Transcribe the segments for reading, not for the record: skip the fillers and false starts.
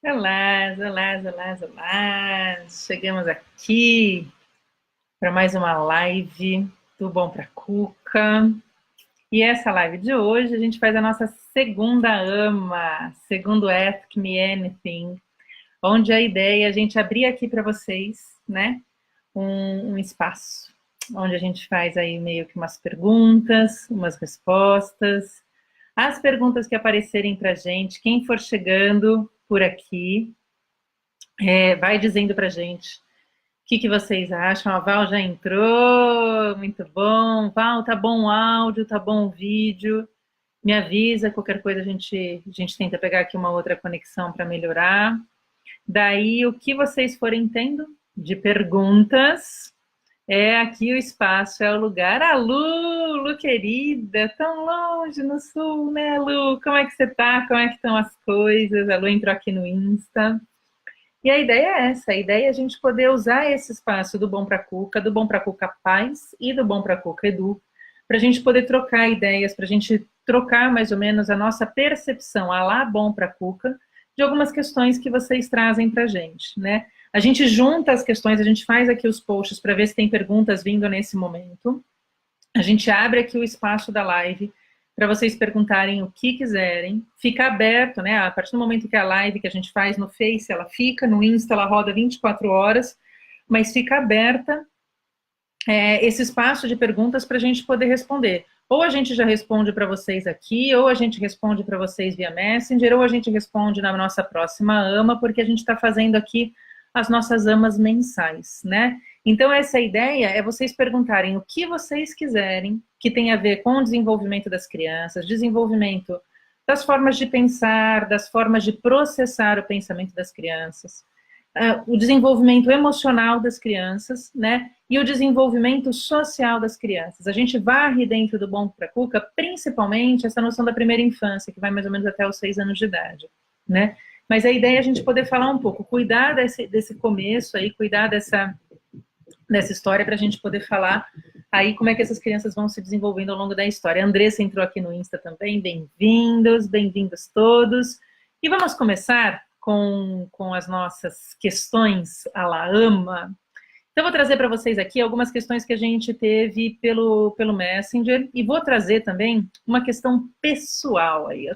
Olá, olá, olá, olá. Chegamos aqui para mais uma live do Bom para Cuca. E essa live de hoje a gente faz a nossa segunda AMA, segundo Ask Me Anything, onde a ideia é a gente abrir aqui para vocês, né, um espaço, onde a gente faz aí meio que umas perguntas, umas respostas. As perguntas que aparecerem para a gente, quem for chegando por aqui, vai dizendo para a gente o que vocês acham. A Val já entrou, muito bom. Val, tá bom o áudio, tá bom o vídeo. Me avisa, qualquer coisa a gente tenta pegar aqui uma outra conexão para melhorar. Daí, o que vocês forem tendo de perguntas, é aqui o espaço, é o lugar. A Lu querida, tão longe no sul, né, Lu? Como é que você tá? Como é que estão as coisas? A Lu entrou aqui no Insta. E a ideia é essa, a ideia é a gente poder usar esse espaço do Bom para Cuca, do Bom para Cuca Paz e do Bom para Cuca Edu, para a gente poder trocar ideias, para a gente trocar mais ou menos a nossa percepção, a lá Bom para Cuca, de algumas questões que vocês trazem para a gente, né? A gente junta as questões, a gente faz aqui os posts para ver se tem perguntas vindo nesse momento. A gente abre aqui o espaço da live para vocês perguntarem o que quiserem. Fica aberto, né? A partir do momento que a live que a gente faz no Face, ela fica, no Insta ela roda 24 horas, mas fica aberta esse espaço de perguntas para a gente poder responder. Ou a gente já responde para vocês aqui, ou a gente responde para vocês via Messenger, ou a gente responde na nossa próxima AMA, porque a gente está fazendo aqui as nossas AMAs mensais, né? Então, essa ideia é vocês perguntarem o que vocês quiserem, que tem a ver com o desenvolvimento das crianças, desenvolvimento das formas de pensar, das formas de processar o pensamento das crianças, o desenvolvimento emocional das crianças, né? E o desenvolvimento social das crianças. A gente varre dentro do Bom para Cuca, principalmente essa noção da primeira infância, que vai mais ou menos até os 6 anos de idade, né? Mas a ideia é a gente poder falar um pouco, cuidar desse começo aí, cuidar dessa história para a gente poder falar aí como é que essas crianças vão se desenvolvendo ao longo da história. A Andressa entrou aqui no Insta também, bem-vindos todos. E vamos começar com as nossas questões à la AMA. Então, vou trazer para vocês aqui algumas questões que a gente teve pelo Messenger e vou trazer também uma questão pessoal aí. Eu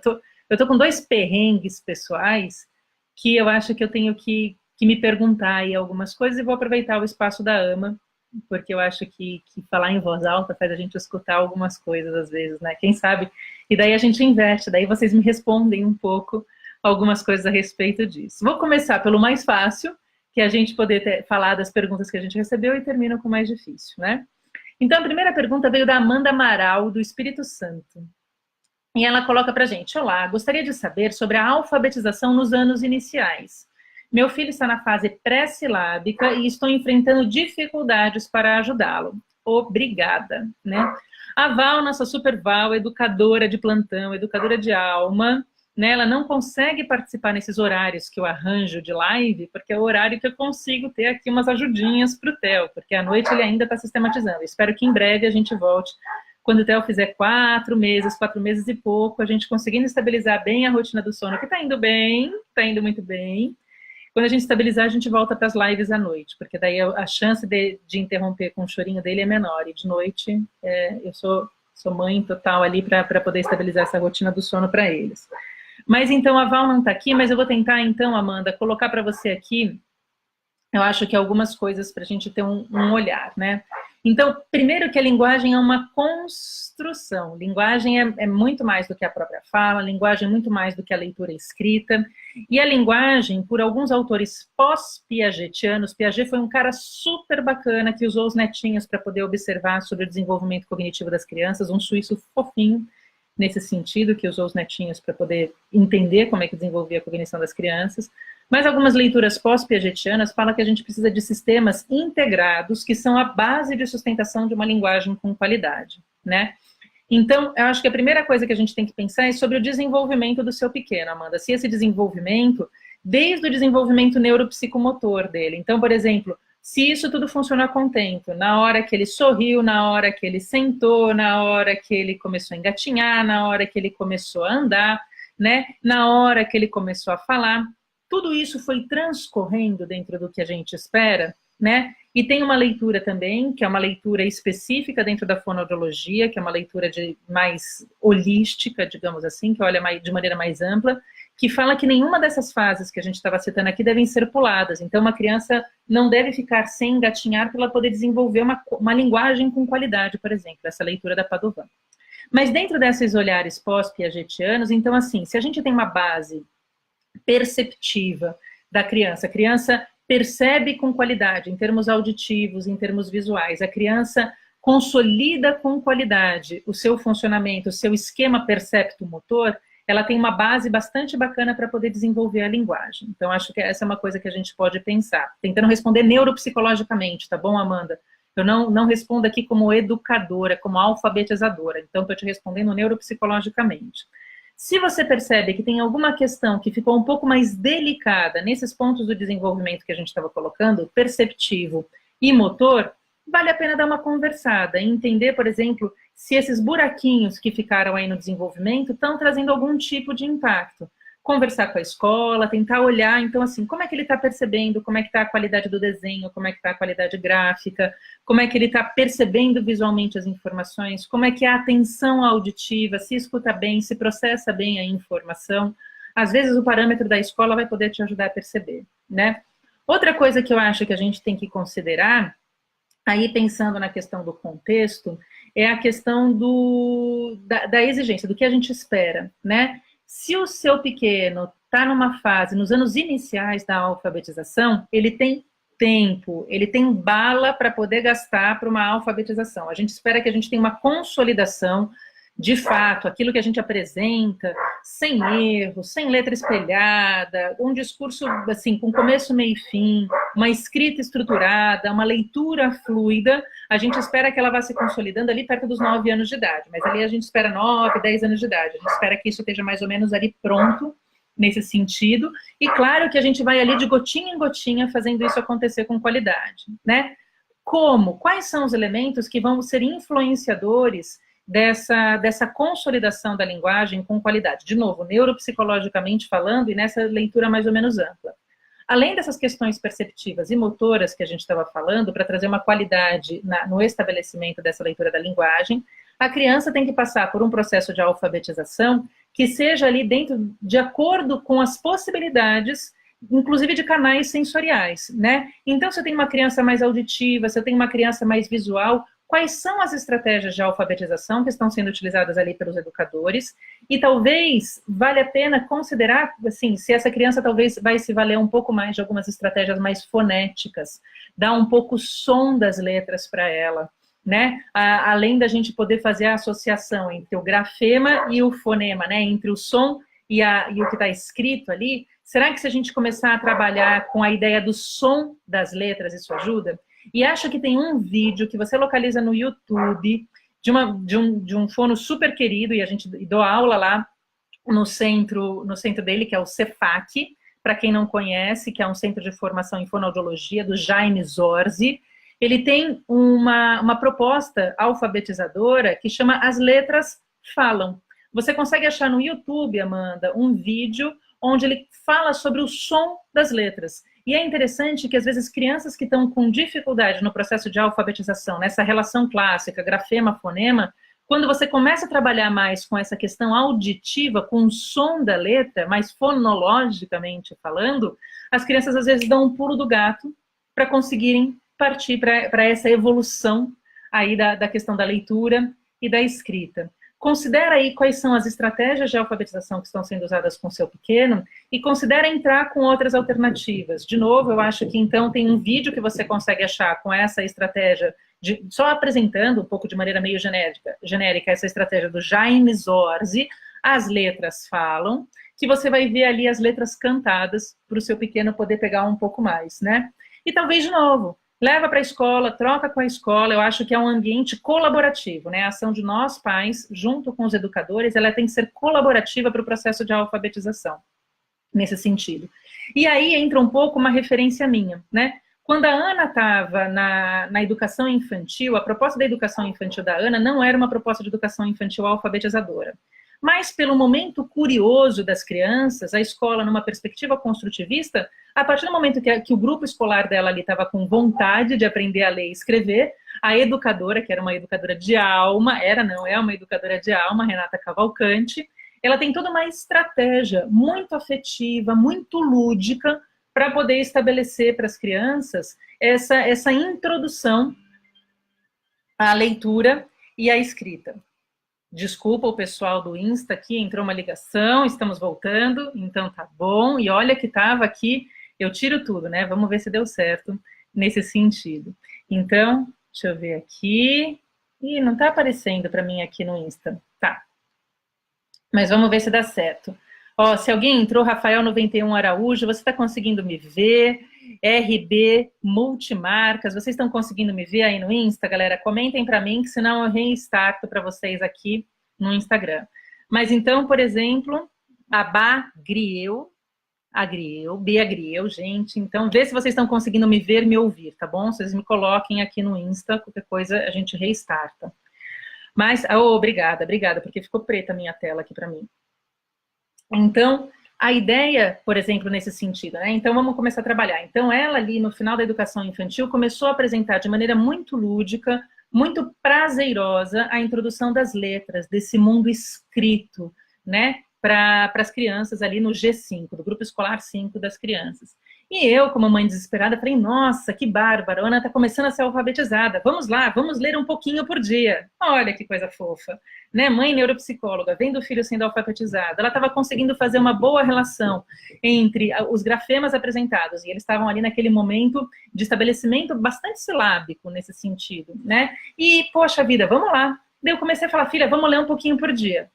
tô com 2 perrengues pessoais que eu acho que eu tenho que me perguntar aí algumas coisas e vou aproveitar o espaço da AMA, porque eu acho que falar em voz alta faz a gente escutar algumas coisas às vezes, né? Quem sabe? E daí a gente inverte, daí vocês me respondem um pouco algumas coisas a respeito disso. Vou começar pelo mais fácil, que é a gente poder falar das perguntas que a gente recebeu e termina com o mais difícil, né? Então, a primeira pergunta veio da Amanda Amaral, do Espírito Santo. E ela coloca pra gente: olá, gostaria de saber sobre a alfabetização nos anos iniciais. Meu filho está na fase pré-silábica e estou enfrentando dificuldades para ajudá-lo. Obrigada, né? A Val, nossa super Val, educadora de plantão, educadora de alma, né? Ela não consegue participar nesses horários que eu arranjo de live, porque é o horário que eu consigo ter aqui umas ajudinhas para o Theo, porque à noite ele ainda está sistematizando. Espero que em breve a gente volte. Quando o Theo fizer 4 meses e pouco, a gente conseguindo estabilizar bem a rotina do sono, que está indo bem, está indo muito bem. Quando a gente estabilizar, a gente volta para as lives à noite, porque daí a chance de interromper com o chorinho dele é menor. E de noite, eu sou mãe total ali para poder estabilizar essa rotina do sono para eles. Mas então, a Val não está aqui, mas eu vou tentar então, Amanda, colocar para você aqui, eu acho que algumas coisas para a gente ter um olhar, né? Então, primeiro que a linguagem é uma construção. Linguagem é muito mais do que a própria fala, linguagem é muito mais do que a leitura escrita. E a linguagem, por alguns autores pós-piagetianos, Piaget foi um cara super bacana que usou os netinhos para poder observar sobre o desenvolvimento cognitivo das crianças, um suíço fofinho nesse sentido, que usou os netinhos para poder entender como é que desenvolvia a cognição das crianças. Mas algumas leituras pós-piagetianas falam que a gente precisa de sistemas integrados que são a base de sustentação de uma linguagem com qualidade, né? Então, eu acho que a primeira coisa que a gente tem que pensar é sobre o desenvolvimento do seu pequeno, Amanda. Se esse desenvolvimento, desde o desenvolvimento neuropsicomotor dele. Então, por exemplo, se isso tudo funciona contento, na hora que ele sorriu, na hora que ele sentou, na hora que ele começou a engatinhar, na hora que ele começou a andar, né? Na hora que ele começou a falar, tudo isso foi transcorrendo dentro do que a gente espera, né? E tem uma leitura também, que é uma leitura específica dentro da fonoaudiologia, que é uma leitura mais holística, digamos assim, que olha de maneira mais ampla, que fala que nenhuma dessas fases que a gente estava citando aqui devem ser puladas. Então, uma criança não deve ficar sem engatinhar para ela poder desenvolver uma linguagem com qualidade, por exemplo, essa leitura da Padovan. Mas dentro desses olhares pós-piagetianos, então, assim, se a gente tem uma base perceptiva da criança, a criança percebe com qualidade, em termos auditivos, em termos visuais, a criança consolida com qualidade o seu funcionamento, o seu esquema percepto-motor, ela tem uma base bastante bacana para poder desenvolver a linguagem. Então, acho que essa é uma coisa que a gente pode pensar. Tentando responder neuropsicologicamente, tá bom, Amanda? Eu não respondo aqui como educadora, como alfabetizadora. Então, estou te respondendo neuropsicologicamente. Se você percebe que tem alguma questão que ficou um pouco mais delicada nesses pontos do desenvolvimento que a gente estava colocando, perceptivo e motor, vale a pena dar uma conversada e entender, por exemplo, se esses buraquinhos que ficaram aí no desenvolvimento estão trazendo algum tipo de impacto. Conversar com a escola, tentar olhar, então, assim, como é que ele está percebendo, como é que está a qualidade do desenho, como é que está a qualidade gráfica, como é que ele está percebendo visualmente as informações, como é que é a atenção auditiva, se escuta bem, se processa bem a informação. Às vezes o parâmetro da escola vai poder te ajudar a perceber, né? Outra coisa que eu acho que a gente tem que considerar, aí pensando na questão do contexto, é a questão da exigência, do que a gente espera, né? Se o seu pequeno está numa fase, nos anos iniciais da alfabetização, ele tem tempo, ele tem bala para poder gastar para uma alfabetização. A gente espera que a gente tenha uma consolidação, de fato, aquilo que a gente apresenta, sem erro, sem letra espelhada, um discurso assim, com começo, meio e fim, uma escrita estruturada, uma leitura fluida, a gente espera que ela vá se consolidando ali perto dos 9 anos de idade, mas ali a gente espera 9, 10 anos de idade, a gente espera que isso esteja mais ou menos ali pronto, nesse sentido, e claro que a gente vai ali de gotinha em gotinha fazendo isso acontecer com qualidade, né? Como? Quais são os elementos que vão ser influenciadores dessa consolidação da linguagem com qualidade? De novo, neuropsicologicamente falando e nessa leitura mais ou menos ampla. Além dessas questões perceptivas e motoras que a gente estava falando, para trazer uma qualidade no estabelecimento dessa leitura da linguagem, a criança tem que passar por um processo de alfabetização que seja ali dentro, de acordo com as possibilidades, inclusive de canais sensoriais, né? Então, se eu tenho uma criança mais auditiva, se eu tenho uma criança mais visual, quais são as estratégias de alfabetização que estão sendo utilizadas ali pelos educadores, e talvez valha a pena considerar, assim, se essa criança talvez vai se valer um pouco mais de algumas estratégias mais fonéticas, dar um pouco o som das letras para ela, né? Além da gente poder fazer a associação entre o grafema e o fonema, né? Entre o som e o que está escrito ali, será que se a gente começar a trabalhar com a ideia do som das letras, isso ajuda? E acho que tem um vídeo que você localiza no YouTube de um fono super querido, e a gente dou aula lá no centro dele, que é o Cefac, para quem não conhece, que é um centro de formação em fonoaudiologia, do Jaime Zorzi. Ele tem uma proposta alfabetizadora que chama As Letras Falam. Você consegue achar no YouTube, Amanda, um vídeo onde ele fala sobre o som das letras. E é interessante que, às vezes, crianças que estão com dificuldade no processo de alfabetização, nessa relação clássica, grafema-fonema, quando você começa a trabalhar mais com essa questão auditiva, com o som da letra, mais fonologicamente falando, as crianças, às vezes, dão um pulo do gato para conseguirem partir para essa evolução aí da questão da leitura e da escrita. Considera aí quais são as estratégias de alfabetização que estão sendo usadas com o seu pequeno e considera entrar com outras alternativas. De novo, eu acho que então tem um vídeo que você consegue achar com essa estratégia, só apresentando um pouco de maneira meio genérica essa estratégia do Jaime Zorzi, As Letras Falam, que você vai ver ali as letras cantadas para o seu pequeno poder pegar um pouco mais, né? E talvez, de novo, leva para a escola, troca com a escola. Eu acho que é um ambiente colaborativo, né? A ação de nós, pais, junto com os educadores, ela tem que ser colaborativa para o processo de alfabetização, nesse sentido. E aí entra um pouco uma referência minha, né? Quando a Ana estava na educação infantil, a proposta da educação infantil da Ana não era uma proposta de educação infantil alfabetizadora. mas pelo momento curioso das crianças, a escola, numa perspectiva construtivista, a partir do momento que o grupo escolar dela ali estava com vontade de aprender a ler e escrever, a educadora, que era uma educadora de alma, é uma educadora de alma, Renata Cavalcante, ela tem toda uma estratégia muito afetiva, muito lúdica, para poder estabelecer para as crianças essa introdução à leitura e à escrita. Desculpa o pessoal do Insta aqui, entrou uma ligação, estamos voltando, então tá bom. E olha que estava aqui, eu tiro tudo, né? Vamos ver se deu certo nesse sentido. Então, deixa eu ver aqui. Ih, não tá aparecendo para mim aqui no Insta. Tá. Mas vamos ver se dá certo. Ó, se alguém entrou, Rafael 91 Araújo, você está conseguindo me ver? RB Multimarcas, vocês estão conseguindo me ver aí no Insta, galera? Comentem para mim, que senão eu reinstarto para vocês aqui no Instagram. Mas então, por exemplo, a Bia Griel, gente. Então, vê se vocês estão conseguindo me ver e me ouvir, tá bom? Vocês me coloquem aqui no Insta, qualquer coisa a gente restarta. Mas, obrigada, porque ficou preta a minha tela aqui para mim. Então, a ideia, por exemplo, nesse sentido, né? Então, vamos começar a trabalhar. Então, ela ali, no final da educação infantil, começou a apresentar de maneira muito lúdica, muito prazerosa, a introdução das letras, desse mundo escrito, né? Para as crianças ali no G5, do Grupo Escolar 5 das crianças. E eu, como mãe desesperada, falei, nossa, que bárbaro, a Ana está começando a ser alfabetizada, vamos lá, vamos ler um pouquinho por dia. Olha que coisa fofa, né? Mãe neuropsicóloga, vendo o filho sendo alfabetizado, ela estava conseguindo fazer uma boa relação entre os grafemas apresentados, e eles estavam ali naquele momento de estabelecimento bastante silábico nesse sentido, né? E, poxa vida, vamos lá. Daí eu comecei a falar, filha, vamos ler um pouquinho por dia.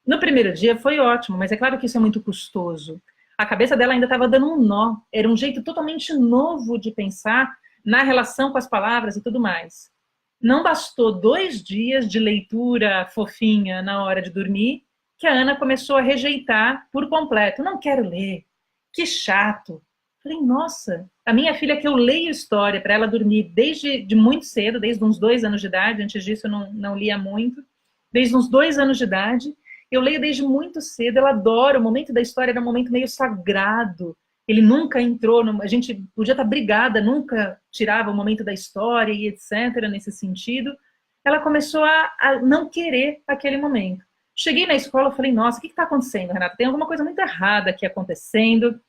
No primeiro dia foi ótimo, mas é claro que isso é muito custoso. A cabeça dela ainda estava dando um nó. Era um jeito totalmente novo de pensar na relação com as palavras e tudo mais. Não bastou 2 dias de leitura fofinha na hora de dormir, que a Ana começou a rejeitar por completo. Não quero ler. Que chato. Falei, nossa, a minha filha que eu leio história para ela dormir desde muito cedo, desde uns 2 anos de idade, antes disso eu não lia muito, desde uns 2 anos de idade, eu leio desde muito cedo, ela adora, o momento da história era um momento meio sagrado, ele nunca entrou, a gente podia estar brigada, nunca tirava o momento da história e etc, nesse sentido. Ela começou a não querer aquele momento. Cheguei na escola e falei, nossa, o que está acontecendo, Renata? Tem alguma coisa muito errada aqui acontecendo.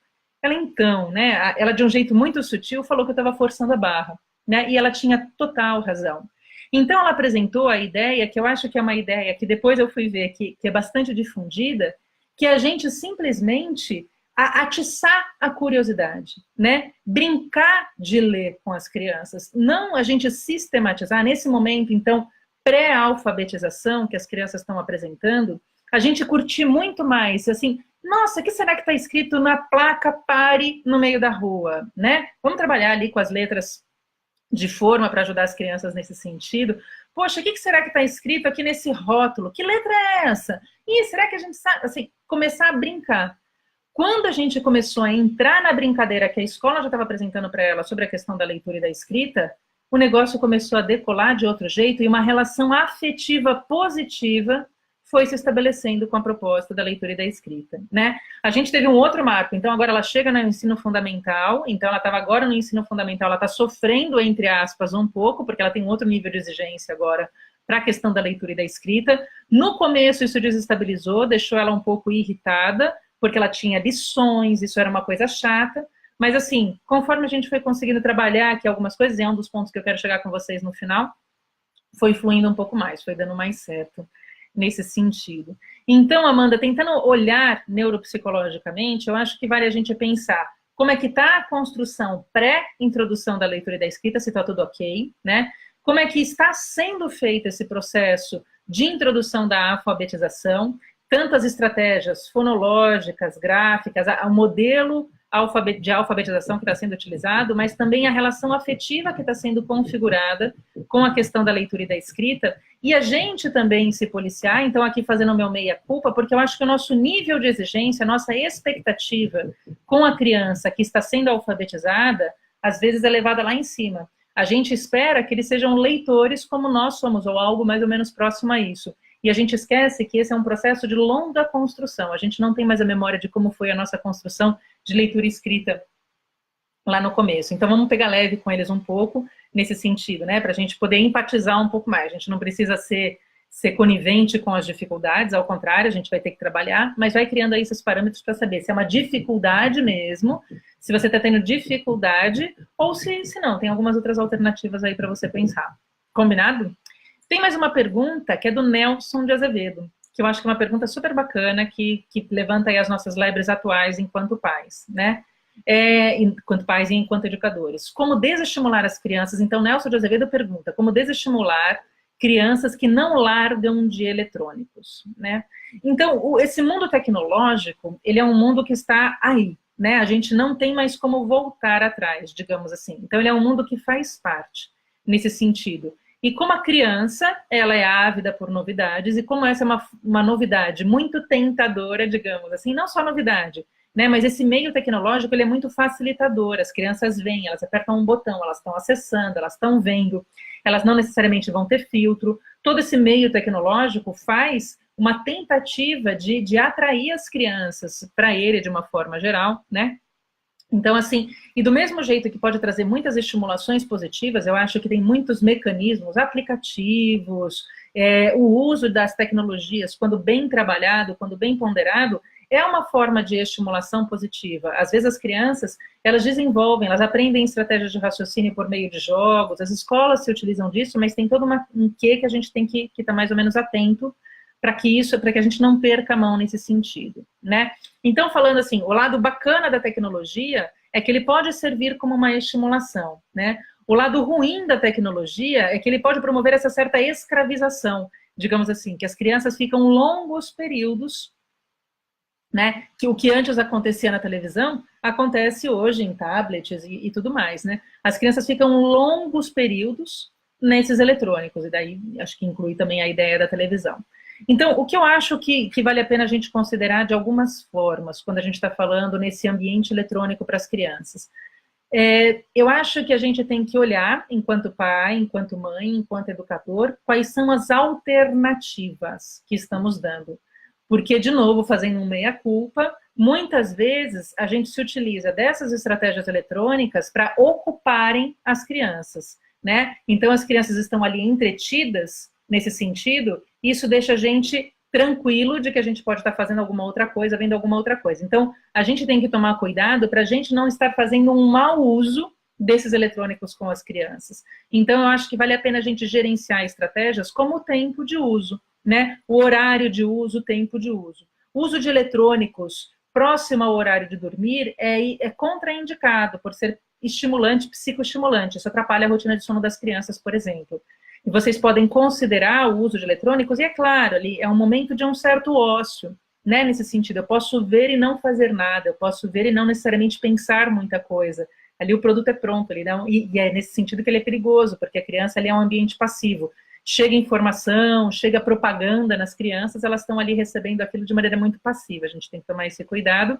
Ela então, né, ela de um jeito muito sutil falou que eu estava forçando a barra, né, e ela tinha total razão. Então, ela apresentou a ideia, que eu acho que é uma ideia que depois eu fui ver que é bastante difundida, que é a gente simplesmente atiçar a curiosidade, né? Brincar de ler com as crianças. Não a gente sistematizar, nesse momento, então, pré-alfabetização que as crianças estão apresentando, a gente curtir muito mais, assim, nossa, o que será que está escrito na placa pare no meio da rua, né? Vamos trabalhar ali com as letras de forma para ajudar as crianças nesse sentido. Poxa, o que será que está escrito aqui nesse rótulo? Que letra é essa? E será que a gente sabe, assim, começar a brincar? Quando a gente começou a entrar na brincadeira que a escola já estava apresentando para ela sobre a questão da leitura e da escrita, o negócio começou a decolar de outro jeito e uma relação afetiva positiva foi se estabelecendo com a proposta da leitura e da escrita, né? A gente teve um outro marco, então agora ela chega no ensino fundamental, então ela estava agora no ensino fundamental, ela está sofrendo, entre aspas, um pouco, porque ela tem outro nível de exigência agora para a questão da leitura e da escrita. No começo isso desestabilizou, deixou ela um pouco irritada, porque ela tinha lições, isso era uma coisa chata, mas assim, conforme a gente foi conseguindo trabalhar aqui algumas coisas, e é um dos pontos que eu quero chegar com vocês no final, foi fluindo um pouco mais, foi dando mais certo nesse sentido. Então, Amanda, tentando olhar neuropsicologicamente, eu acho que vale a gente pensar como é que está a construção pré-introdução da leitura e da escrita, se está tudo ok, né? Como é que está sendo feito esse processo de introdução da alfabetização, tantas estratégias fonológicas, gráficas, o modelo de alfabetização que está sendo utilizado, mas também a relação afetiva que está sendo configurada com a questão da leitura e da escrita, e a gente também se policiar, então aqui fazendo o meu meia-culpa, porque eu acho que o nosso nível de exigência, a nossa expectativa com a criança que está sendo alfabetizada, às vezes é levada lá em cima. A gente espera que eles sejam leitores como nós somos, ou algo mais ou menos próximo a isso. E a gente esquece que esse é um processo de longa construção. A gente não tem mais a memória de como foi a nossa construção de leitura e escrita lá no começo. Então, vamos pegar leve com eles um pouco nesse sentido, né? Para a gente poder empatizar um pouco mais. A gente não precisa ser conivente com as dificuldades, ao contrário, a gente vai ter que trabalhar, mas vai criando aí esses parâmetros para saber se é uma dificuldade mesmo, se você está tendo dificuldade, ou se não, tem algumas outras alternativas aí para você pensar. Combinado? Tem mais uma pergunta que é do Nelson de Azevedo, que eu acho que é uma pergunta super bacana, que levanta aí as nossas lebres atuais enquanto pais, né? Enquanto pais e enquanto educadores. Como desestimular as crianças? Então, Nelson de Azevedo pergunta, como desestimular crianças que não largam de eletrônicos, né? Então, esse mundo tecnológico, ele é um mundo que está aí, né? A gente não tem mais como voltar atrás, digamos assim. Então, ele é um mundo que faz parte nesse sentido. E como a criança, ela é ávida por novidades, e como essa é uma novidade muito tentadora, digamos assim, não só novidade, né, mas esse meio tecnológico, ele é muito facilitador. As crianças vêm, elas apertam um botão, elas estão acessando, elas estão vendo, elas não necessariamente vão ter filtro. Todo esse meio tecnológico faz uma tentativa de atrair as crianças para ele de uma forma geral, né? Então, assim, e do mesmo jeito que pode trazer muitas estimulações positivas, eu acho que tem muitos mecanismos, aplicativos, o uso das tecnologias, quando bem trabalhado, quando bem ponderado, é uma forma de estimulação positiva. Às vezes as crianças, elas desenvolvem, elas aprendem estratégias de raciocínio por meio de jogos, as escolas se utilizam disso, mas tem todo um quê que a gente tem que estar mais ou menos atento para que a gente não perca a mão nesse sentido, né? Então, falando assim, o lado bacana da tecnologia é que ele pode servir como uma estimulação, né? O lado ruim da tecnologia é que ele pode promover essa certa escravização, digamos assim, que as crianças ficam longos períodos, né? Que o que antes acontecia na televisão, acontece hoje em tablets e tudo mais, né? As crianças ficam longos períodos nesses eletrônicos, e daí acho que inclui também a ideia da televisão. Então, o que eu acho que vale a pena a gente considerar de algumas formas, quando a gente está falando nesse ambiente eletrônico para as crianças, eu acho que a gente tem que olhar, enquanto pai, enquanto mãe, enquanto educador, quais são as alternativas que estamos dando. Porque, de novo, fazendo um meia-culpa, muitas vezes a gente se utiliza dessas estratégias eletrônicas para ocuparem as crianças, né? Então, as crianças estão ali entretidas nesse sentido, isso deixa a gente tranquilo de que a gente pode estar fazendo alguma outra coisa, vendo alguma outra coisa. Então, a gente tem que tomar cuidado para a gente não estar fazendo um mau uso desses eletrônicos com as crianças. Então, eu acho que vale a pena a gente gerenciar estratégias como o tempo de uso, né? O horário de uso, o tempo de uso. O uso de eletrônicos próximo ao horário de dormir é contraindicado por ser estimulante, psicoestimulante. Isso atrapalha a rotina de sono das crianças, por exemplo. E vocês podem considerar o uso de eletrônicos, e é claro, ali é um momento de um certo ócio, né? Nesse sentido, eu posso ver e não fazer nada, eu posso ver e não necessariamente pensar muita coisa. Ali o produto é pronto, e é nesse sentido que ele é perigoso, porque a criança ali é um ambiente passivo. Chega informação, chega propaganda nas crianças, elas estão ali recebendo aquilo de maneira muito passiva. A gente tem que tomar esse cuidado,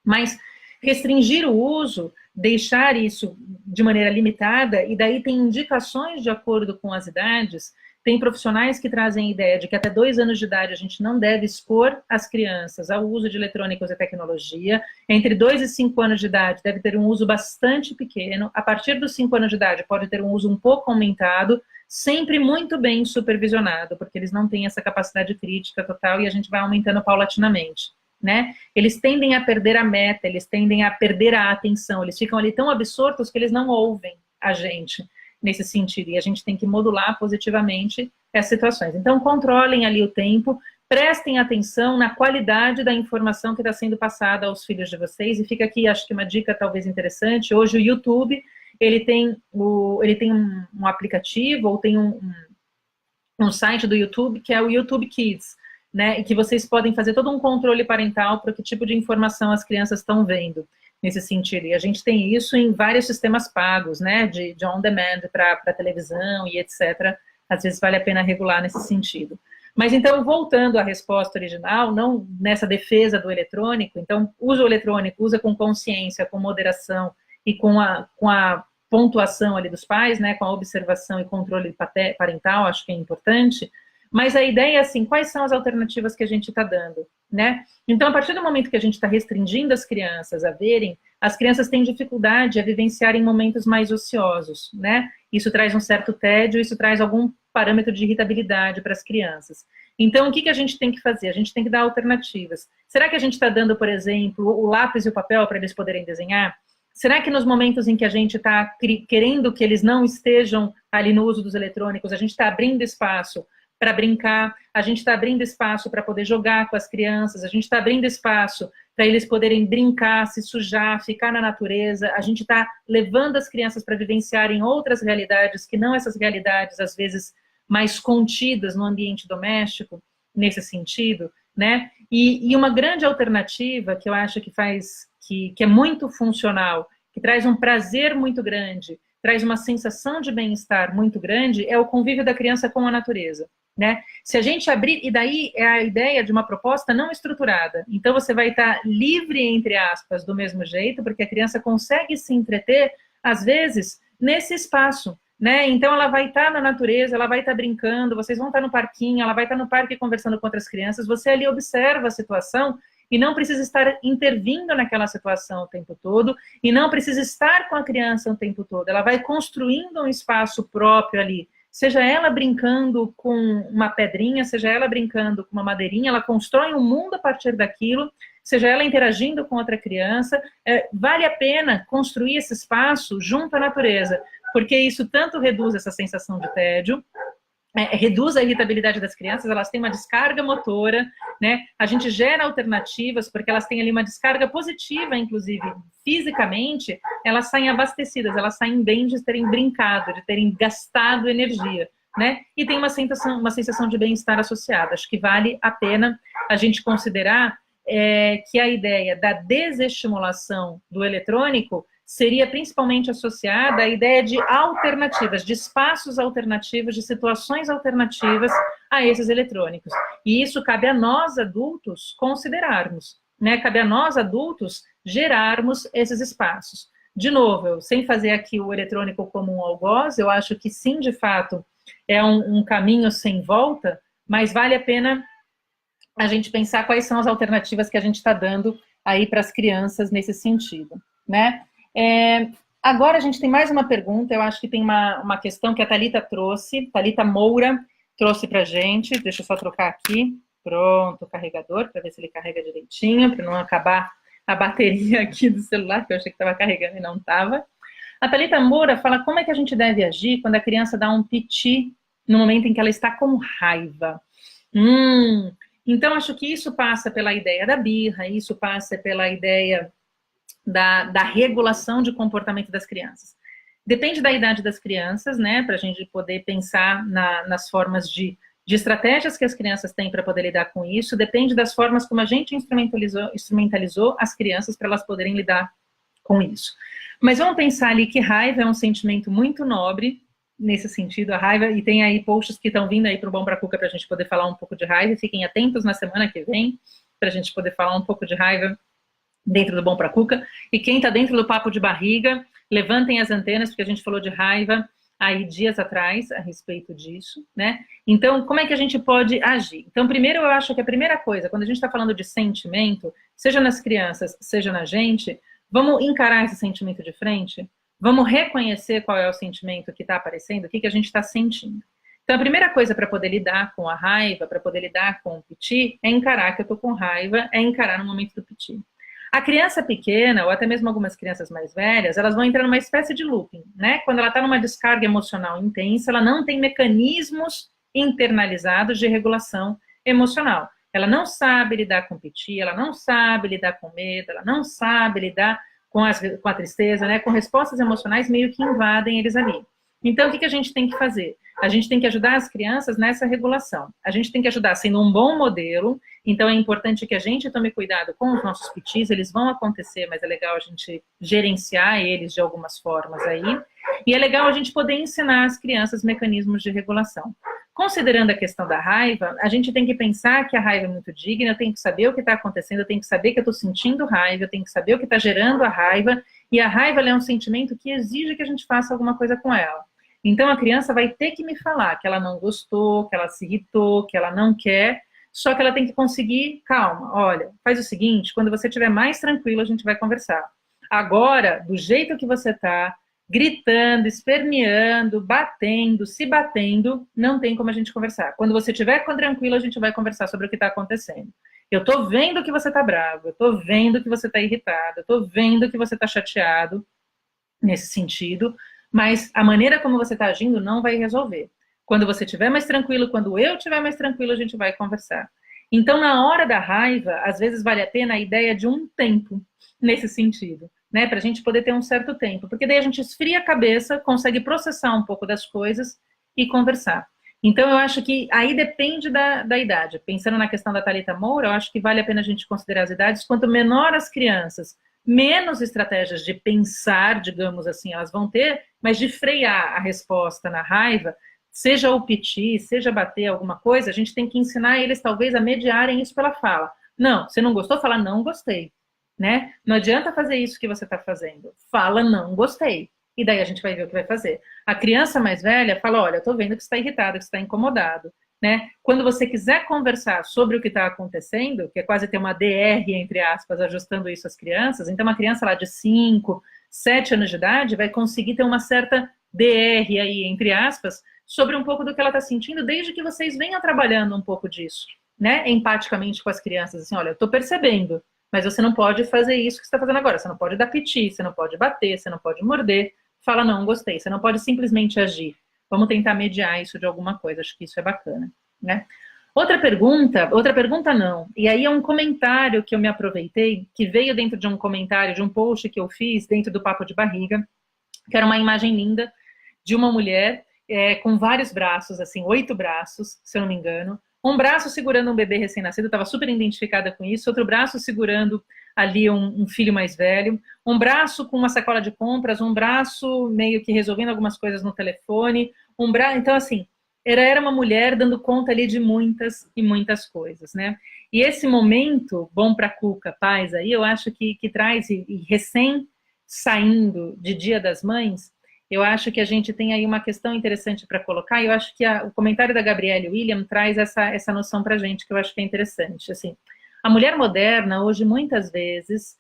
mas restringir o uso, deixar isso de maneira limitada, e daí tem indicações de acordo com as idades. Tem profissionais que trazem a ideia de que até 2 anos de idade a gente não deve expor as crianças ao uso de eletrônicos e tecnologia. Entre 2 e 5 anos de idade deve ter um uso bastante pequeno. A partir dos 5 anos de idade pode ter um uso um pouco aumentado, sempre muito bem supervisionado, porque eles não têm essa capacidade crítica total e a gente vai aumentando paulatinamente, né? Eles tendem a perder a meta, eles tendem a perder a atenção, eles ficam ali tão absortos que eles não ouvem a gente nesse sentido, e a gente tem que modular positivamente essas situações. Então, controlem ali o tempo, prestem atenção na qualidade da informação que está sendo passada aos filhos de vocês, e fica aqui, acho que uma dica talvez interessante, hoje o YouTube, ele tem um aplicativo, ou tem um site do YouTube, que é o YouTube Kids, né, e que vocês podem fazer todo um controle parental para que tipo de informação as crianças estão vendo nesse sentido. E a gente tem isso em vários sistemas pagos, né, de on-demand para televisão e etc. Às vezes vale a pena regular nesse sentido. Mas então, voltando à resposta original, não nessa defesa do eletrônico, então, usa o eletrônico, usa com consciência, com moderação e com a pontuação ali dos pais, né, com a observação e controle parental, acho que é importante. Mas a ideia é assim, quais são as alternativas que a gente está dando, né? Então, a partir do momento que a gente está restringindo as crianças a verem, as crianças têm dificuldade a vivenciarem momentos mais ociosos, né? Isso traz um certo tédio, isso traz algum parâmetro de irritabilidade para as crianças. Então, o que a gente tem que fazer? A gente tem que dar alternativas. Será que a gente está dando, por exemplo, o lápis e o papel para eles poderem desenhar? Será que nos momentos em que a gente está querendo que eles não estejam ali no uso dos eletrônicos, a gente está abrindo espaço para brincar, a gente está abrindo espaço para poder jogar com as crianças, a gente está abrindo espaço para eles poderem brincar, se sujar, ficar na natureza, a gente está levando as crianças para vivenciarem outras realidades, que não essas realidades, às vezes, mais contidas no ambiente doméstico, nesse sentido, né? E uma grande alternativa que eu acho que faz, que é muito funcional, que traz um prazer muito grande, traz uma sensação de bem-estar muito grande, é o convívio da criança com a natureza, né? Se a gente abrir, e daí é a ideia de uma proposta não estruturada, então você vai estar livre, entre aspas, do mesmo jeito, porque a criança consegue se entreter, às vezes, nesse espaço, né? Então ela vai estar na natureza, ela vai estar brincando, vocês vão estar no parquinho, ela vai estar no parque conversando com outras crianças, você ali observa a situação e não precisa estar intervindo naquela situação o tempo todo, e não precisa estar com a criança o tempo todo, ela vai construindo um espaço próprio ali, seja ela brincando com uma pedrinha, seja ela brincando com uma madeirinha, ela constrói um mundo a partir daquilo, seja ela interagindo com outra criança, vale a pena construir esse espaço junto à natureza, porque isso tanto reduz essa sensação de tédio, reduz a irritabilidade das crianças, elas têm uma descarga motora, né? A gente gera alternativas, porque elas têm ali uma descarga positiva, inclusive, fisicamente, elas saem abastecidas, elas saem bem de terem brincado, de terem gastado energia, né? E tem uma sensação de bem-estar associada. Acho que vale a pena a gente considerar que a ideia da desestimulação do eletrônico seria principalmente associada à ideia de alternativas, de espaços alternativos, de situações alternativas a esses eletrônicos. E isso cabe a nós, adultos, considerarmos, né? Cabe a nós, adultos, gerarmos esses espaços. De novo, sem fazer aqui o eletrônico como um algoz, eu acho que sim, de fato, é um caminho sem volta, mas vale a pena a gente pensar quais são as alternativas que a gente está dando aí para as crianças nesse sentido, né? Agora a gente tem mais uma pergunta, eu acho que tem uma questão que a Thalita trouxe, Thalita Moura trouxe para a gente, deixa eu só trocar aqui, pronto, o carregador, para ver se ele carrega direitinho, para não acabar a bateria aqui do celular, que eu achei que estava carregando e não estava. A Thalita Moura fala como é que a gente deve agir quando a criança dá um piti no momento em que ela está com raiva. Então, acho que isso passa pela ideia da birra, isso passa pela ideia da regulação de comportamento das crianças. Depende da idade das crianças, né, para a gente poder pensar nas formas de estratégias que as crianças têm para poder lidar com isso, depende das formas como a gente instrumentalizou as crianças para elas poderem lidar com isso. Mas vamos pensar ali que raiva é um sentimento muito nobre, nesse sentido, a raiva, e tem aí posts que estão vindo aí para o Bom Pra Cuca para a gente poder falar um pouco de raiva, fiquem atentos na semana que vem, para a gente poder falar um pouco de raiva dentro do Bom Pra Cuca, e quem está dentro do papo de barriga, levantem as antenas, porque a gente falou de raiva aí dias atrás, a respeito disso, né? Então, como é que a gente pode agir? Então, primeiro, eu acho que a primeira coisa, quando a gente está falando de sentimento, seja nas crianças, seja na gente, vamos encarar esse sentimento de frente, vamos reconhecer qual é o sentimento que está aparecendo, o que a gente está sentindo. Então, a primeira coisa para poder lidar com a raiva, para poder lidar com o piti, é encarar que eu estou com raiva, é encarar no momento do piti. A criança pequena, ou até mesmo algumas crianças mais velhas, elas vão entrar numa espécie de looping, né? Quando ela está numa descarga emocional intensa, ela não tem mecanismos internalizados de regulação emocional. Ela não sabe lidar com piti, ela não sabe lidar com medo, ela não sabe lidar com a tristeza, né? Com respostas emocionais meio que invadem eles ali. Então, o que a gente tem que fazer? A gente tem que ajudar as crianças nessa regulação. A gente tem que ajudar sendo um bom modelo. Então, é importante que a gente tome cuidado com os nossos pitis. Eles vão acontecer, mas é legal a gente gerenciar eles de algumas formas aí. E é legal a gente poder ensinar às crianças mecanismos de regulação. Considerando a questão da raiva, a gente tem que pensar que a raiva é muito digna, eu tenho que saber o que está acontecendo, eu tenho que saber que eu estou sentindo raiva, eu tenho que saber o que está gerando a raiva, e a raiva é um sentimento que exige que a gente faça alguma coisa com ela. Então a criança vai ter que me falar que ela não gostou, que ela se irritou, que ela não quer, só que ela tem que conseguir, calma, olha, faz o seguinte, quando você estiver mais tranquilo, a gente vai conversar. Agora, do jeito que você está, gritando, esperneando, batendo, se batendo, não tem como a gente conversar. Quando você estiver tranquilo, a gente vai conversar sobre o que está acontecendo. Eu estou vendo que você está bravo, eu estou vendo que você está irritado, eu estou vendo que você está chateado nesse sentido, mas a maneira como você está agindo não vai resolver. Quando você estiver mais tranquilo, quando eu estiver mais tranquilo, a gente vai conversar. Então, na hora da raiva, às vezes vale a pena a ideia de um tempo nesse sentido, né? Para a gente poder ter um certo tempo, porque daí a gente esfria a cabeça, consegue processar um pouco das coisas e conversar. Então, eu acho que aí depende da idade. Pensando na questão da Thalita Moura, eu acho que vale a pena a gente considerar as idades. Quanto menor as crianças, menos estratégias de pensar, digamos assim, elas vão ter, mas de frear a resposta na raiva, seja o piti, seja bater alguma coisa, a gente tem que ensinar eles talvez a mediarem isso pela fala. Não, você não gostou? Fala, não gostei. Né? Não adianta fazer isso que você está fazendo. Fala, não gostei. E daí a gente vai ver o que vai fazer. A criança mais velha fala, olha, eu estou vendo que você está irritado, que você está incomodado. Né? Quando você quiser conversar sobre o que está acontecendo, que é quase ter uma DR, entre aspas, ajustando isso às crianças, então uma criança lá de 5, 7 anos de idade vai conseguir ter uma certa DR aí, entre aspas, sobre um pouco do que ela está sentindo, desde que vocês venham trabalhando um pouco disso, né? Empaticamente com as crianças, assim, olha, eu estou percebendo, mas você não pode fazer isso que você está fazendo agora, você não pode dar piti, você não pode bater, você não pode morder, fala não, gostei, você não pode simplesmente agir. Vamos tentar mediar isso de alguma coisa, acho que isso é bacana, né? Outra pergunta não, e aí é um comentário que eu me aproveitei, que veio dentro de um comentário, de um post que eu fiz dentro do Papo de Barriga, que era uma imagem linda de uma mulher com vários braços, assim, 8 braços, se eu não me engano, um braço segurando um bebê recém-nascido, estava super identificada com isso, outro braço segurando ali um filho mais velho, um braço com uma sacola de compras, um braço meio que resolvendo algumas coisas no telefone, então assim, era uma mulher dando conta ali de muitas e muitas coisas, né? E esse momento, bom para Cuca, paz aí, eu acho que traz, e recém saindo de Dia das Mães, eu acho que a gente tem aí uma questão interessante para colocar, e eu acho que o comentário da Gabriele William traz essa noção para a gente, que eu acho que é interessante. Assim, a mulher moderna, hoje, muitas vezes,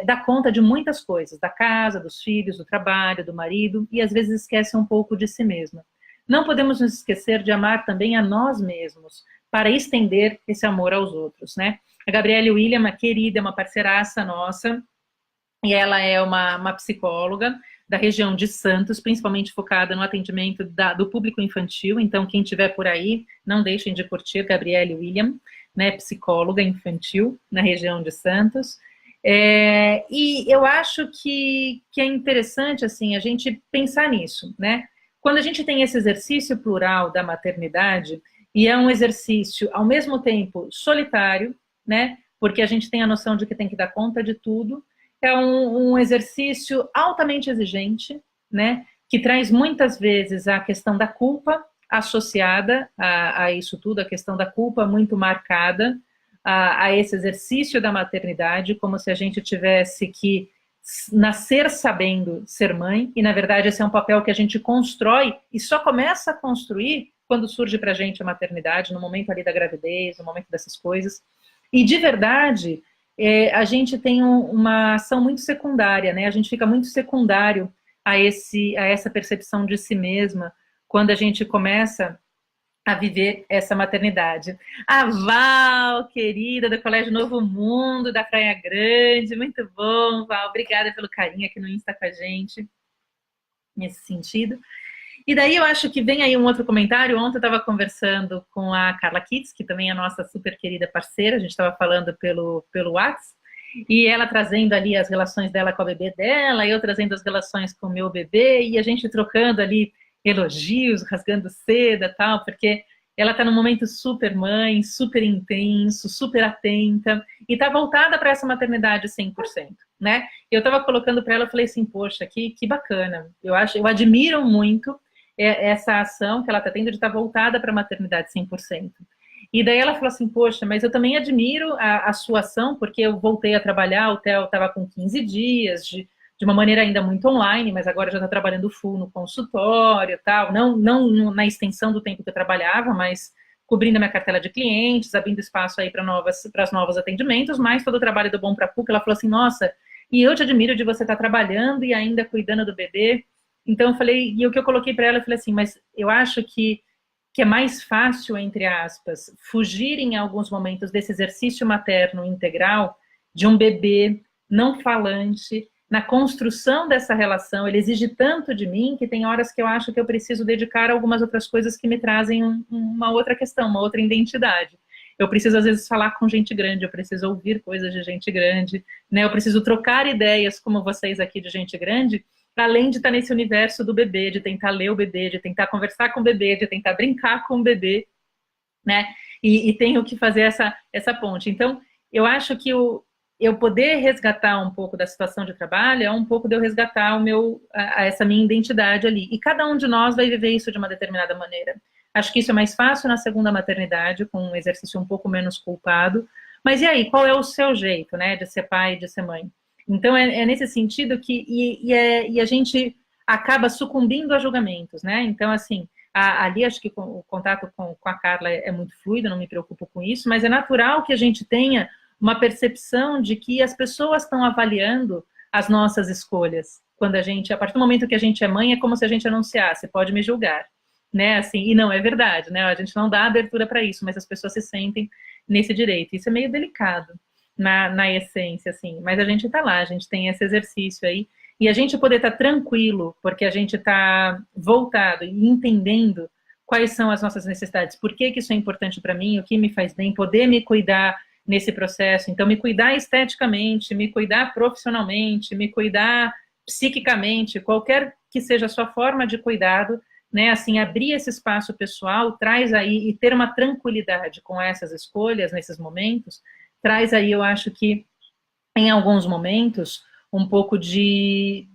dá conta de muitas coisas, da casa, dos filhos, do trabalho, do marido, e às vezes esquece um pouco de si mesma. Não podemos nos esquecer de amar também a nós mesmos, para estender esse amor aos outros, né? A Gabriele William, uma querida, uma parceiraça nossa, e ela é uma psicóloga da região de Santos, principalmente focada no atendimento do público infantil, então quem estiver por aí, não deixem de curtir Gabriele William, né, psicóloga infantil na região de Santos, e eu acho que é interessante, assim, a gente pensar nisso, né, quando a gente tem esse exercício plural da maternidade, e é um exercício, ao mesmo tempo, solitário, né, porque a gente tem a noção de que tem que dar conta de tudo, é um exercício altamente exigente, né, que traz muitas vezes a questão da culpa associada a isso tudo, a questão da culpa muito marcada a esse exercício da maternidade, como se a gente tivesse que nascer sabendo ser mãe, e na verdade esse é um papel que a gente constrói e só começa a construir quando surge pra gente a maternidade, no momento ali da gravidez, no momento dessas coisas, e de verdade a gente tem uma ação muito secundária, né? A gente fica muito secundário a essa percepção de si mesma quando a gente começa a viver essa maternidade. A Val, querida, do Colégio Novo Mundo, da Praia Grande, muito bom, Val, obrigada pelo carinho aqui no Insta com a gente, nesse sentido. E daí eu acho que vem aí um outro comentário. Ontem eu estava conversando com a Carla Kitts, que também é a nossa super querida parceira, a gente estava falando pelo WhatsApp, e ela trazendo ali as relações dela com a bebê dela, e eu trazendo as relações com o meu bebê, e a gente trocando ali elogios, rasgando seda e tal, porque ela está num momento super mãe, super intenso, super atenta, e está voltada para essa maternidade 100%, né? Eu estava colocando para ela, eu falei assim, poxa, que bacana, eu admiro muito essa ação que ela está tendo de estar voltada para a maternidade 100%. E daí ela falou assim, poxa, mas eu também admiro a sua ação, porque eu voltei a trabalhar, o Theo estava com 15 dias de de uma maneira ainda muito online, mas agora já está trabalhando full no consultório e tal, não na extensão do tempo que eu trabalhava, mas cobrindo a minha cartela de clientes, abrindo espaço aí para os novos atendimentos, mas todo o trabalho do Bom Pra Cuca, ela falou assim, nossa, e eu te admiro de você estar trabalhando e ainda cuidando do bebê. Então eu falei, e o que eu coloquei para ela, eu falei assim, mas eu acho que é mais fácil, entre aspas, fugir em alguns momentos desse exercício materno integral de um bebê não falante, na construção dessa relação, ele exige tanto de mim que tem horas que eu acho que eu preciso dedicar a algumas outras coisas que me trazem uma outra questão, uma outra identidade. Eu preciso, às vezes, falar com gente grande, eu preciso ouvir coisas de gente grande, né? Eu preciso trocar ideias, como vocês aqui, de gente grande, além de estar nesse universo do bebê, de tentar ler o bebê, de tentar conversar com o bebê, de tentar brincar com o bebê, né? E tenho que fazer essa ponte. Então, eu acho que eu poder resgatar um pouco da situação de trabalho é um pouco de eu resgatar essa minha identidade ali. E cada um de nós vai viver isso de uma determinada maneira. Acho que isso é mais fácil na segunda maternidade, com um exercício um pouco menos culpado. Mas e aí, qual é o seu jeito, né, de ser pai e de ser mãe? Então, é nesse sentido que... E a gente acaba sucumbindo a julgamentos, né? Então, assim, ali acho que o contato com a Carla é muito fluido, não me preocupo com isso, mas é natural que a gente tenha uma percepção de que as pessoas estão avaliando as nossas escolhas. Quando a partir do momento que a gente é mãe, é como se a gente anunciasse, pode me julgar, né? Assim, e não é verdade, né? A gente não dá abertura para isso, mas as pessoas se sentem nesse direito. Isso é meio delicado na essência, assim. Mas a gente está lá, a gente tem esse exercício aí. E a gente poder estar tranquilo, porque a gente está voltado e entendendo quais são as nossas necessidades, por que isso é importante para mim, o que me faz bem, poder me cuidar nesse processo. Então, me cuidar esteticamente, me cuidar profissionalmente, me cuidar psiquicamente, qualquer que seja a sua forma de cuidado, né, assim, abrir esse espaço pessoal, traz aí, e ter uma tranquilidade com essas escolhas, nesses momentos, traz aí, eu acho que, em alguns momentos, um pouco de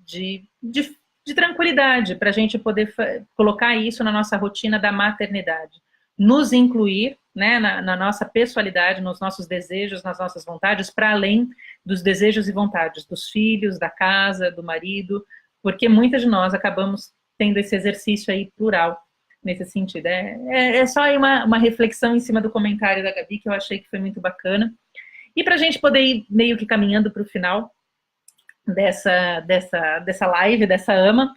tranquilidade, para a gente poder colocar isso na nossa rotina da maternidade. Nos incluir, né, na nossa pessoalidade, nos nossos desejos, nas nossas vontades, para além dos desejos e vontades dos filhos, da casa, do marido, porque muitas de nós acabamos tendo esse exercício aí plural, nesse sentido. É só aí uma reflexão em cima do comentário da Gabi, que eu achei que foi muito bacana. E para a gente poder ir meio que caminhando para o final dessa live, dessa AMA,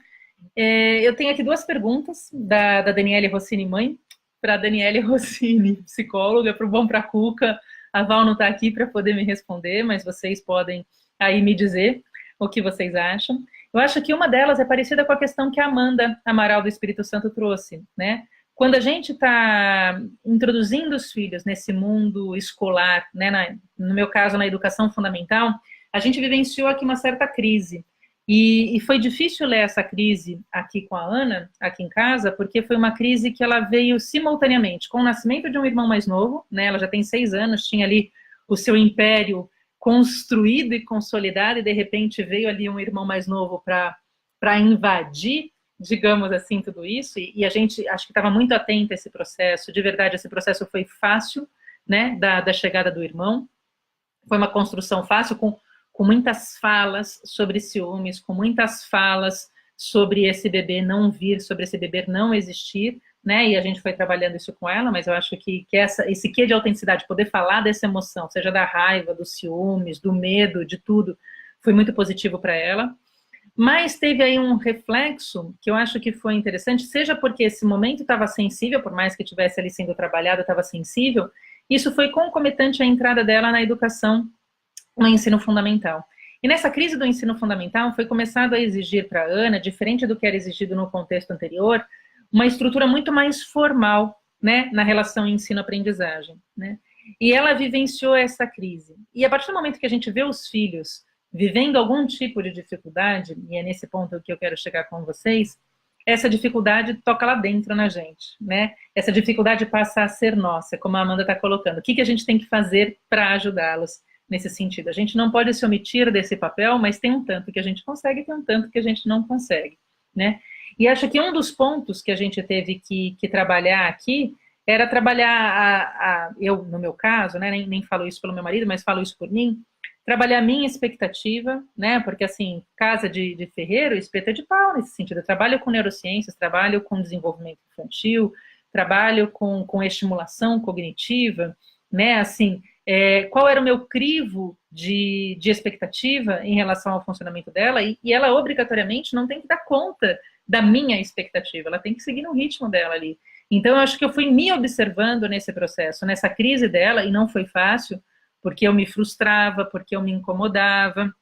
eu tenho aqui duas perguntas da Daniele Rossini mãe, para a Daniele Rossini, psicóloga, para o Bom Pra Cuca. A Val não está aqui para poder me responder, mas vocês podem aí me dizer o que vocês acham. Eu acho que uma delas é parecida com a questão que a Amanda Amaral do Espírito Santo trouxe, né? Quando a gente está introduzindo os filhos nesse mundo escolar, né, no meu caso, na educação fundamental, a gente vivenciou aqui uma certa crise. E foi difícil ler essa crise aqui com a Ana, aqui em casa, porque foi uma crise que ela veio simultaneamente com o nascimento de um irmão mais novo, né? Ela já tem 6 anos, tinha ali o seu império construído e consolidado, e de repente veio ali um irmão mais novo para invadir, digamos assim, tudo isso, e a gente acho que estava muito atenta a esse processo. De verdade, esse processo foi fácil, né, da chegada do irmão, foi uma construção fácil, com muitas falas sobre ciúmes, com muitas falas sobre esse bebê não vir, sobre esse bebê não existir, né? E a gente foi trabalhando isso com ela, mas eu acho que esse quê de autenticidade, poder falar dessa emoção, seja da raiva, dos ciúmes, do medo, de tudo, foi muito positivo para ela. Mas teve aí um reflexo que eu acho que foi interessante, seja porque esse momento estava sensível, por mais que estivesse ali sendo trabalhado, estava sensível, isso foi concomitante à entrada dela na educação no ensino fundamental. E nessa crise do ensino fundamental foi começado a exigir para a Ana, diferente do que era exigido no contexto anterior, uma estrutura muito mais formal, né, na relação ensino-aprendizagem, né? E ela vivenciou essa crise. E a partir do momento que a gente vê os filhos vivendo algum tipo de dificuldade, e é nesse ponto que eu quero chegar com vocês, essa dificuldade toca lá dentro na gente, né? Essa dificuldade passa a ser nossa, como a Amanda está colocando. O que a gente tem que fazer para ajudá-los nesse sentido? A gente não pode se omitir desse papel, mas tem um tanto que a gente consegue e tem um tanto que a gente não consegue, né? E acho que um dos pontos que a gente teve que trabalhar aqui era trabalhar, eu, no meu caso, né, nem falo isso pelo meu marido, mas falo isso por mim, trabalhar a minha expectativa, né? Porque, assim, casa de ferreiro, espeta de pau nesse sentido. Eu trabalho com neurociências, trabalho com desenvolvimento infantil, trabalho com estimulação cognitiva, né? Assim, qual era o meu crivo de expectativa em relação ao funcionamento dela, e ela obrigatoriamente não tem que dar conta da minha expectativa, ela tem que seguir no ritmo dela ali. Então, eu acho que eu fui me observando nesse processo, nessa crise dela, e não foi fácil, porque eu me frustrava, porque eu me incomodava,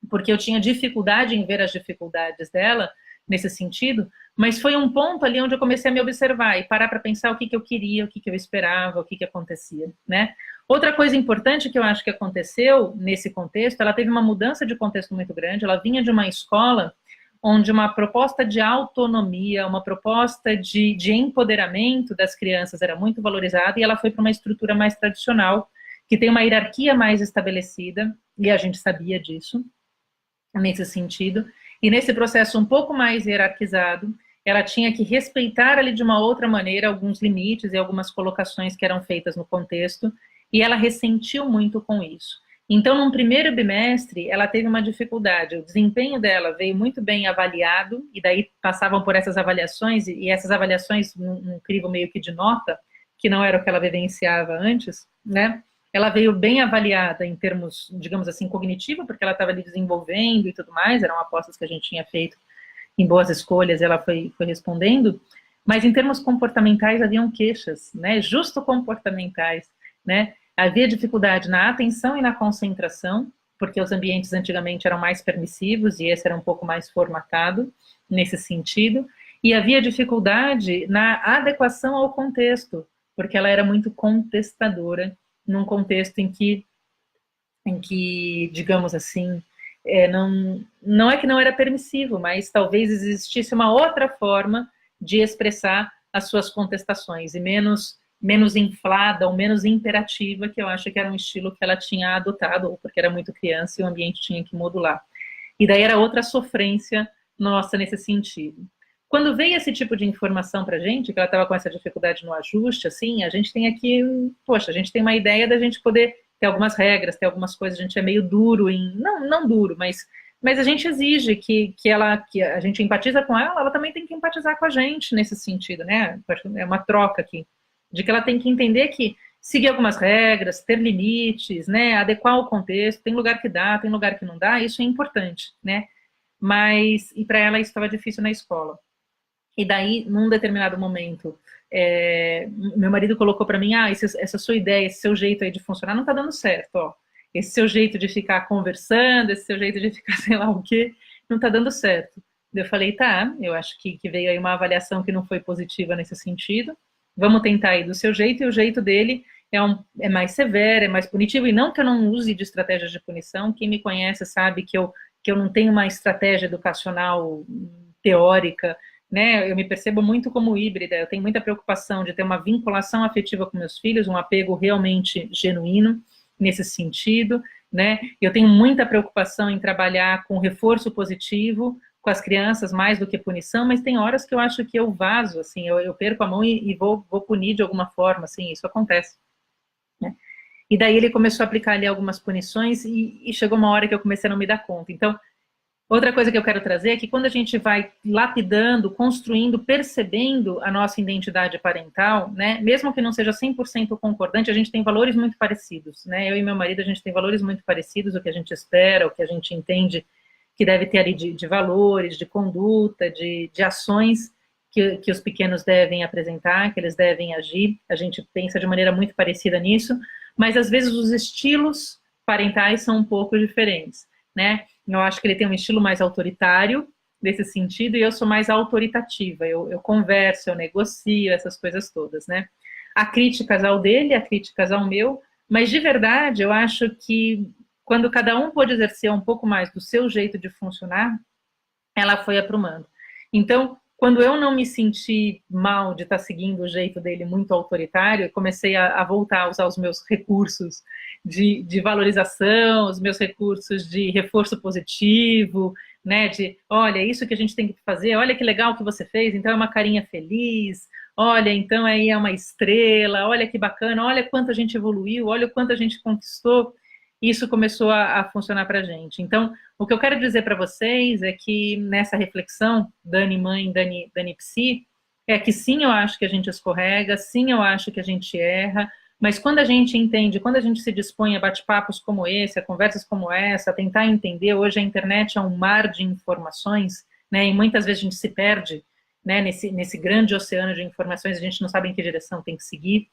porque eu tinha dificuldade em ver as dificuldades dela nesse sentido, mas foi um ponto ali onde eu comecei a me observar e parar para pensar o que eu queria, o que eu esperava, o que acontecia, né? Outra coisa importante que eu acho que aconteceu nesse contexto, ela teve uma mudança de contexto muito grande, ela vinha de uma escola onde uma proposta de autonomia, uma proposta de empoderamento das crianças era muito valorizada, e ela foi para uma estrutura mais tradicional, que tem uma hierarquia mais estabelecida, e a gente sabia disso, nesse sentido, e nesse processo um pouco mais hierarquizado, ela tinha que respeitar ali de uma outra maneira alguns limites e algumas colocações que eram feitas no contexto, e ela ressentiu muito com isso. Então, num primeiro bimestre, ela teve uma dificuldade, o desempenho dela veio muito bem avaliado, e daí passavam por essas avaliações, e essas avaliações num crivo meio que de nota, que não era o que ela vivenciava antes, né? Ela veio bem avaliada em termos, digamos assim, cognitivo, porque ela estava ali desenvolvendo e tudo mais, eram apostas que a gente tinha feito em boas escolhas, ela foi respondendo, mas em termos comportamentais haviam queixas, né, justo comportamentais, né, havia dificuldade na atenção e na concentração, porque os ambientes antigamente eram mais permissivos e esse era um pouco mais formatado nesse sentido, e havia dificuldade na adequação ao contexto, porque ela era muito contestadora, num contexto em que, digamos assim, não é que não era permissivo, mas talvez existisse uma outra forma de expressar as suas contestações, e menos inflada ou menos imperativa, que eu acho que era um estilo que ela tinha adotado, ou porque era muito criança e o ambiente tinha que modular. E daí era outra sofrência nossa nesse sentido. Quando veio esse tipo de informação para a gente, que ela estava com essa dificuldade no ajuste, assim, a gente tem aqui, poxa, a gente tem uma ideia da gente poder ter algumas regras, ter algumas coisas, a gente é meio duro em, não duro, mas a gente exige que a gente empatiza com ela, ela também tem que empatizar com a gente nesse sentido, né? É uma troca aqui, de que ela tem que entender que seguir algumas regras, ter limites, né? Adequar o contexto, tem lugar que dá, tem lugar que não dá, isso é importante, né? Mas, e para ela isso estava difícil na escola. E daí, num determinado momento, meu marido colocou para mim, essa sua ideia, esse seu jeito aí de funcionar não está dando certo, ó. Esse seu jeito de ficar conversando, esse seu jeito de ficar sei lá o quê, não está dando certo. Eu falei, tá, eu acho que veio aí uma avaliação que não foi positiva nesse sentido, vamos tentar ir do seu jeito, e o jeito dele é mais severo, é mais punitivo, e não que eu não use de estratégias de punição, quem me conhece sabe que eu não tenho uma estratégia educacional teórica, né, eu me percebo muito como híbrida, eu tenho muita preocupação de ter uma vinculação afetiva com meus filhos, um apego realmente genuíno nesse sentido, né, eu tenho muita preocupação em trabalhar com reforço positivo com as crianças mais do que punição, mas tem horas que eu acho que eu vazo, assim, eu perco a mão e vou punir de alguma forma, assim, isso acontece, né. E daí ele começou a aplicar ali algumas punições e chegou uma hora que eu comecei a não me dar conta. Então, outra coisa que eu quero trazer é que quando a gente vai lapidando, construindo, percebendo a nossa identidade parental, né, mesmo que não seja 100% concordante, a gente tem valores muito parecidos, né, eu e meu marido, a gente tem valores muito parecidos, o que a gente espera, o que a gente entende que deve ter ali de valores, de conduta, de ações que os pequenos devem apresentar, que eles devem agir, a gente pensa de maneira muito parecida nisso, mas às vezes os estilos parentais são um pouco diferentes, né, eu acho que ele tem um estilo mais autoritário, nesse sentido, e eu sou mais autoritativa, eu converso, eu negocio, essas coisas todas, né. Há críticas ao dele, há críticas ao meu, mas de verdade, eu acho que quando cada um pôde exercer um pouco mais do seu jeito de funcionar, ela foi aprumando. Então, quando eu não me senti mal de estar seguindo o jeito dele muito autoritário, eu comecei a voltar a usar os meus recursos de valorização, os meus recursos de reforço positivo, né, de, olha, isso que a gente tem que fazer, olha que legal que você fez, então é uma carinha feliz, olha, então aí é uma estrela, olha que bacana, olha quanto a gente evoluiu, olha o quanto a gente conquistou. isso começou a funcionar para a gente. Então, o que eu quero dizer para vocês é que nessa reflexão, Dani mãe, Dani psi, é que sim, eu acho que a gente escorrega, sim, eu acho que a gente erra, mas quando a gente entende, quando a gente se dispõe a bate-papos como esse, a conversas como essa, a tentar entender, hoje a internet é um mar de informações, né, e muitas vezes a gente se perde, né, nesse grande oceano de informações, a gente não sabe em que direção tem que seguir.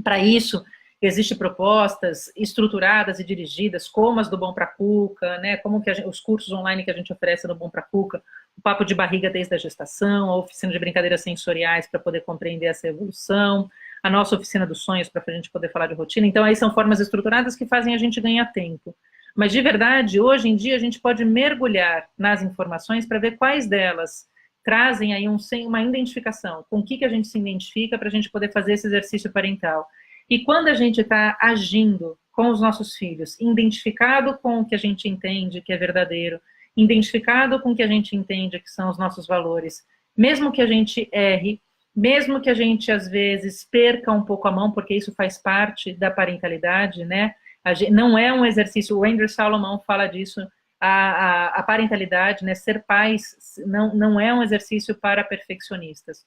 Para isso, existem propostas estruturadas e dirigidas, como as do Bom Pra Cuca, né, como que os cursos online que a gente oferece no Bom Pra Cuca, o papo de barriga desde a gestação, a oficina de brincadeiras sensoriais para poder compreender essa evolução, a nossa oficina dos sonhos para a gente poder falar de rotina. Então, aí são formas estruturadas que fazem a gente ganhar tempo. Mas, de verdade, hoje em dia, a gente pode mergulhar nas informações para ver quais delas trazem aí uma identificação, com o que a gente se identifica para a gente poder fazer esse exercício parental. E quando a gente está agindo com os nossos filhos, identificado com o que a gente entende que é verdadeiro, identificado com o que a gente entende que são os nossos valores, mesmo que a gente erre, mesmo que a gente, às vezes, perca um pouco a mão, porque isso faz parte da parentalidade, né? Não é um exercício, o Andrew Salomon fala disso, a parentalidade, né? Ser pais não é um exercício para perfeccionistas,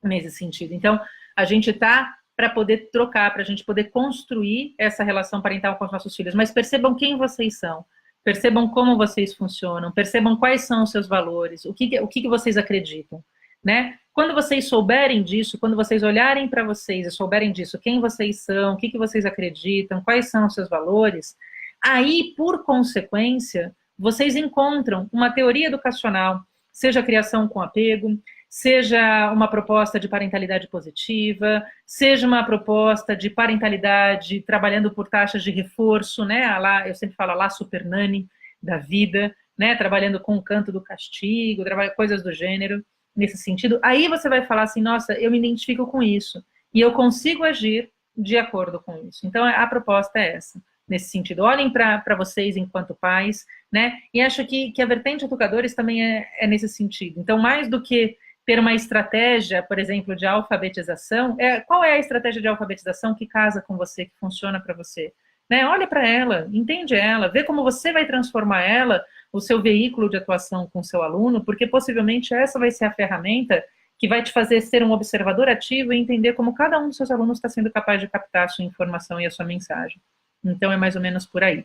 nesse sentido. Então, a gente está para poder trocar, para a gente poder construir essa relação parental com os nossos filhos, mas percebam quem vocês são, percebam como vocês funcionam, percebam quais são os seus valores, o que vocês acreditam, né? Quando vocês souberem disso, quando vocês olharem para vocês e souberem disso, quem vocês são, o que vocês acreditam, quais são os seus valores, aí, por consequência, vocês encontram uma teoria educacional, seja a criação com apego, seja uma proposta de parentalidade positiva, seja uma proposta de parentalidade trabalhando por taxas de reforço, né? Eu sempre falo lá super nani da vida, né? Trabalhando com o canto do castigo, coisas do gênero, nesse sentido. Aí você vai falar assim, nossa, eu me identifico com isso e eu consigo agir de acordo com isso. Então, a proposta é essa, nesse sentido. Olhem para vocês enquanto pais, né? E acho que a vertente educadores também é nesse sentido. Então, mais do que ter uma estratégia, por exemplo, de alfabetização, qual é a estratégia de alfabetização que casa com você, que funciona para você? Né? Olha para ela, entende ela, vê como você vai transformar ela, o seu veículo de atuação com o seu aluno, porque possivelmente essa vai ser a ferramenta que vai te fazer ser um observador ativo e entender como cada um dos seus alunos está sendo capaz de captar a sua informação e a sua mensagem. Então, é mais ou menos por aí.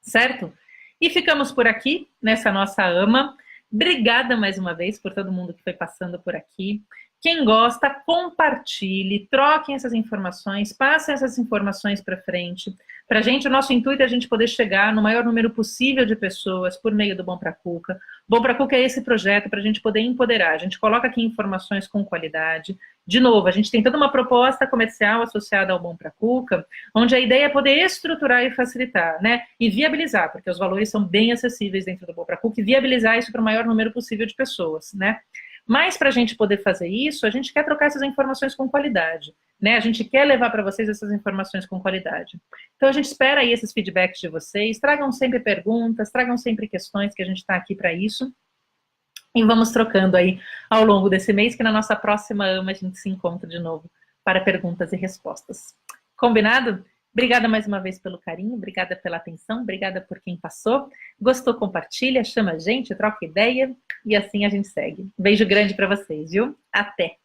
Certo? E ficamos por aqui, nessa nossa AMA. Obrigada mais uma vez por todo mundo que foi passando por aqui. Quem gosta, compartilhe, troquem essas informações, passem essas informações para frente. Para a gente, o nosso intuito é a gente poder chegar no maior número possível de pessoas por meio do Bom Pra Cuca. Bom Pra Cuca é esse projeto para a gente poder empoderar. A gente coloca aqui informações com qualidade. De novo, a gente tem toda uma proposta comercial associada ao Bom Pra Cuca, onde a ideia é poder estruturar e facilitar, né? E viabilizar, porque os valores são bem acessíveis dentro do Bom Pra Cuca, e viabilizar isso para o maior número possível de pessoas, né? Mas para a gente poder fazer isso, a gente quer trocar essas informações com qualidade, né? A gente quer levar para vocês essas informações com qualidade. Então a gente espera aí esses feedbacks de vocês, tragam sempre perguntas, tragam sempre questões, que a gente está aqui para isso. E vamos trocando aí ao longo desse mês, que na nossa próxima AMA a gente se encontra de novo para perguntas e respostas. Combinado? Obrigada mais uma vez pelo carinho, obrigada pela atenção, obrigada por quem passou. Gostou, compartilha, chama a gente, troca ideia e assim a gente segue. Beijo grande para vocês, viu? Até!